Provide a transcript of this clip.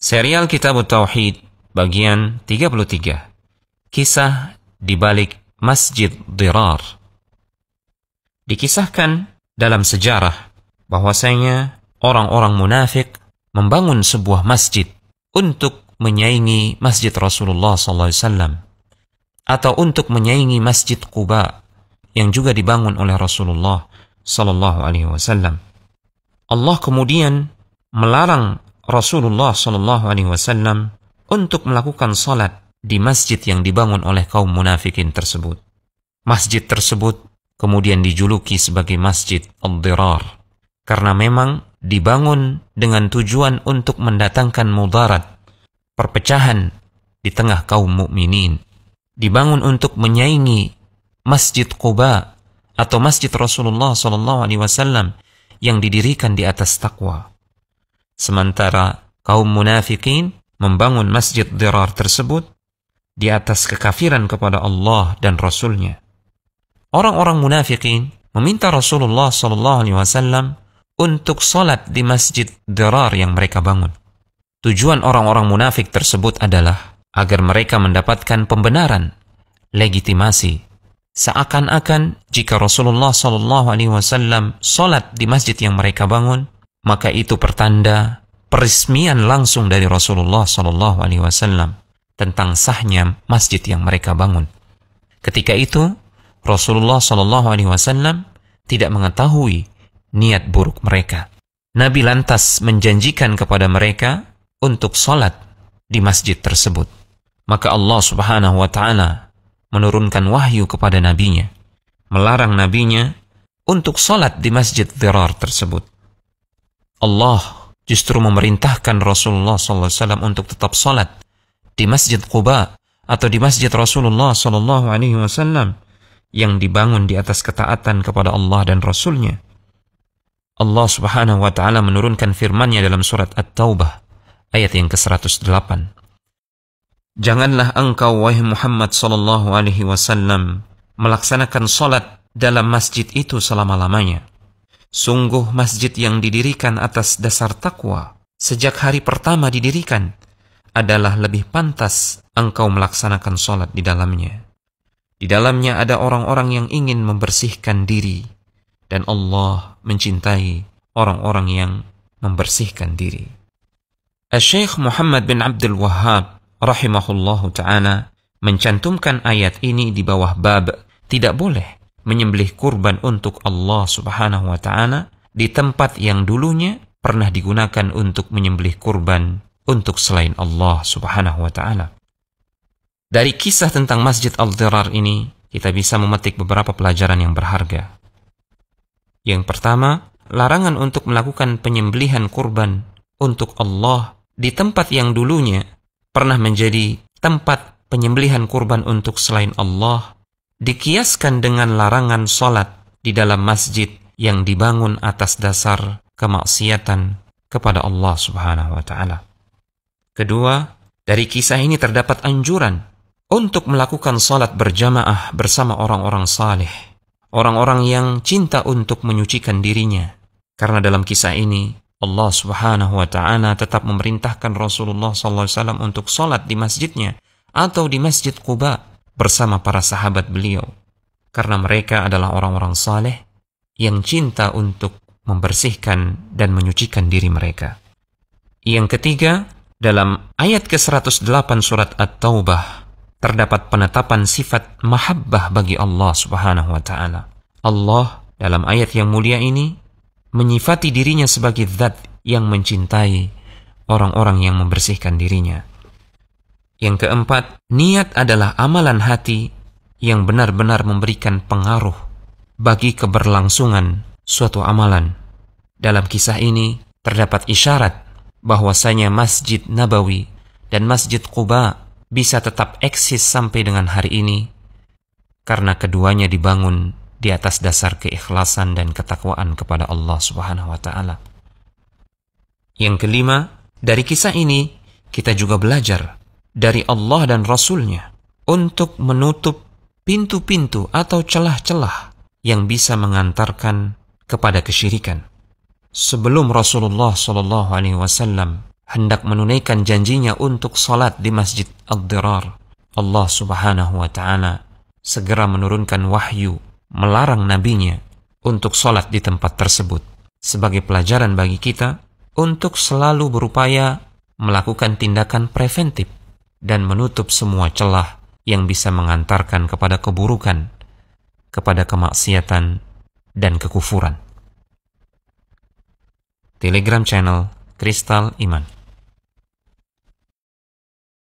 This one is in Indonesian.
Serial Kitab Tauhid bagian 33. Kisah di balik Masjid Dirar. Dikisahkan dalam sejarah bahwasanya orang-orang munafik membangun sebuah masjid untuk menyaingi Masjid Rasulullah SAW atau untuk menyaingi Masjid Quba yang juga dibangun oleh Rasulullah SAW. Allah kemudian melarang Rasulullah SAW untuk melakukan salat di masjid yang dibangun oleh kaum munafikin tersebut. Masjid tersebut kemudian dijuluki sebagai Masjid Ad-Dirar karena memang dibangun dengan tujuan untuk mendatangkan mudarat, perpecahan di tengah kaum mukminin. Dibangun untuk menyaingi Masjid Quba atau Masjid Rasulullah SAW yang didirikan di atas takwa. Sementara kaum munafikin membangun Masjid Dirar tersebut di atas kekafiran kepada Allah dan Rasulnya. Orang-orang munafikin meminta Rasulullah SAW untuk salat di Masjid Dirar yang mereka bangun. Tujuan orang-orang munafik tersebut adalah agar mereka mendapatkan pembenaran, legitimasi. Seakan-akan jika Rasulullah SAW salat di masjid yang mereka bangun, maka itu pertanda peresmian langsung dari Rasulullah SAW tentang sahnya masjid yang mereka bangun. Ketika itu, Rasulullah SAW tidak mengetahui niat buruk mereka. Nabi lantas menjanjikan kepada mereka untuk salat di masjid tersebut. Maka Allah Subhanahu wa Ta'ala menurunkan wahyu kepada nabinya, melarang nabinya untuk salat di Masjid Dirar tersebut. Allah justru memerintahkan Rasulullah SAW untuk tetap salat di Masjid Quba atau di Masjid Rasulullah SAW yang dibangun di atas ketaatan kepada Allah dan Rasulnya. Allah Subhanahu wa Ta'ala menurunkan firman-Nya dalam surat At-Taubah ayat yang ke-108. Janganlah engkau wahai Muhammad SAW melaksanakan salat dalam masjid itu selama-lamanya. Sungguh masjid yang didirikan atas dasar takwa sejak hari pertama didirikan adalah lebih pantas engkau melaksanakan salat di dalamnya. Di dalamnya ada orang-orang yang ingin membersihkan diri dan Allah mencintai orang-orang yang membersihkan diri. Syekh Muhammad bin Abdul Wahhab rahimahullahu ta'ala mencantumkan ayat ini di bawah bab tidak boleh menyembelih kurban untuk Allah Subhanahu wa Ta'ala di tempat yang dulunya pernah digunakan untuk menyembelih kurban untuk selain Allah Subhanahu wa Ta'ala. Dari kisah tentang Masjid Al-Dirar ini, kita bisa memetik beberapa pelajaran yang berharga. Yang pertama, larangan untuk melakukan penyembelihan kurban untuk Allah di tempat yang dulunya pernah menjadi tempat penyembelihan kurban untuk selain Allah dikiaskan dengan larangan salat di dalam masjid yang dibangun atas dasar kemaksiatan kepada Allah Subhanahu wa Ta'ala. Kedua, dari kisah ini terdapat anjuran untuk melakukan salat berjamaah bersama orang-orang saleh, orang-orang yang cinta untuk menyucikan dirinya. Karena dalam kisah ini Allah Subhanahu wa Ta'ala tetap memerintahkan Rasulullah SAW untuk salat di masjidnya atau di Masjid Quba bersama para sahabat beliau, karena mereka adalah orang-orang saleh yang cinta untuk membersihkan dan menyucikan diri mereka. Yang ketiga, dalam ayat ke-108 surat At-Taubah terdapat penetapan sifat mahabbah bagi Allah Subhanahu wa Ta'ala. Allah dalam ayat yang mulia ini menyifati dirinya sebagai zat yang mencintai orang-orang yang membersihkan dirinya. Yang keempat, niat adalah amalan hati yang benar-benar memberikan pengaruh bagi keberlangsungan suatu amalan. Dalam kisah ini terdapat isyarat bahwasanya Masjid Nabawi dan Masjid Quba bisa tetap eksis sampai dengan hari ini karena keduanya dibangun di atas dasar keikhlasan dan ketakwaan kepada Allah Subhanahu wa Ta'ala. Yang kelima, dari kisah ini kita juga belajar dari Allah dan Rasulnya untuk menutup pintu-pintu atau celah-celah yang bisa mengantarkan kepada kesyirikan. Sebelum Rasulullah SAW hendak menunaikan janjinya untuk sholat di Masjid Ad-Dirar, Allah Subhanahu wa Ta'ala segera menurunkan wahyu melarang nabinya untuk sholat di tempat tersebut, sebagai pelajaran bagi kita untuk selalu berupaya melakukan tindakan preventif dan menutup semua celah yang bisa mengantarkan kepada keburukan, kepada kemaksiatan dan kekufuran. Telegram channel Kristal Iman.